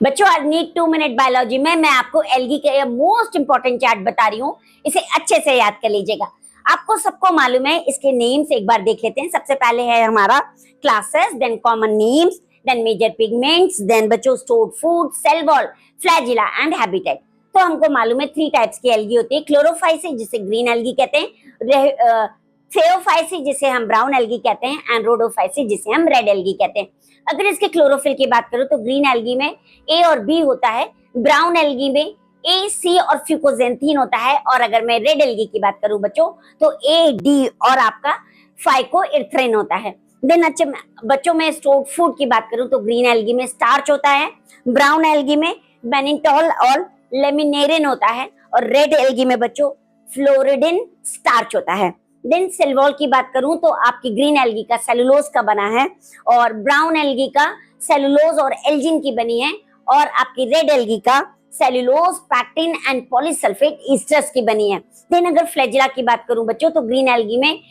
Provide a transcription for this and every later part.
बच्चों आज NEET 2 minute biology में मैं आपको एल्गी के मोस्ट इंपॉर्टेंट चार्ट बता रही हूँ। इसे अच्छे से याद कर लीजिएगा। आपको सबको मालूम है, इसके नेम्स एक बार देख लेते हैं। सबसे पहले है हमारा classes, then common names, then major pigments, then बच्चों stored food, cell wall, flagella and habitat. तो हमको मालूम है 3 टाइप्स की एल्गी होती है। क्लोरोफाइसी जिसे ग्रीन एल्गी कहते हैं, फेओफाइसी जिसे हम ब्राउन एल्गी कहते हैं, एंड रोडोफाइसी जिसे हम रेड एल्गी कहते हैं। अगर इसके क्लोरोफिल की बात करूं तो ग्रीन एल्गी में ए और बी होता है, ब्राउन एल्गी में ए, सी और फ्यूकोजेंथीन होता है, और अगर मैं रेड एल्गी की बात करूं बच्चों तो ए, डी और आपका फाइकोइरिथ्रिन होता है। देन अच्छे बच्चों में स्टोर्ड फूड की बात करूं तो ग्रीन एल्गी में स्टार्च होता है, ब्राउन एल्गी में बेनिटॉल और लेमिनेरिन होता है, और रेड एल्गी में बच्चों फ्लोरिडिन स्टार्च होता है। देन सेल वॉल की बात करूं तो आपकी ग्रीन एल्गी का सेलुलोज का बना है, और ब्राउन एल्गी का सेलुलोज और एल्जिन की बनी है, और आपकी रेड एल्गी का cellulose, pectin and polysulphate esters की बनी है। देन अगर फ्लैजिला की बात करूं बच्चों तो ग्रीन एल्गी में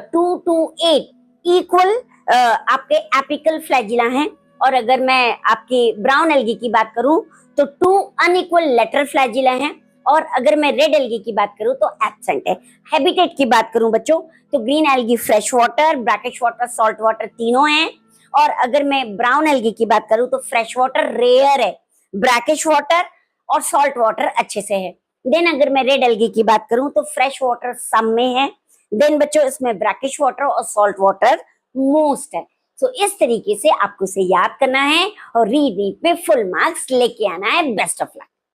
2 to 8 इक्वल आपके एपिकल फ्लैजिला हैं, और अगर मैं आपकी ब्राउन एल्गी की बात करूं तो 2 अनइक्वल लेटरल फ्लैजिला हैं, और अगर मैं रेड एल्गी की बात करूं तो एब्सेंट है। हैबिटेट की बात करूं बच्चों तो green algae fresh water, brackish water, salt water तीनों हैं, और अगर मैं ब्राउन एल्गी की बात करूं तो फ्रेश वाटर रेयर है, ब्रैकिश वाटर और सॉल्ट वाटर अच्छे से है। देन अगर मैं रेड एल्गी की बात करूं तो फ्रेश वाटर सम में है, देन बच्चों इसमें ब्रैकिश वाटर और सॉल्ट वाटर मोस्ट है। सो इस तरीके से आपको इसे याद करना है और रीड में फुल मार्क्स लेके आना है। Best of luck.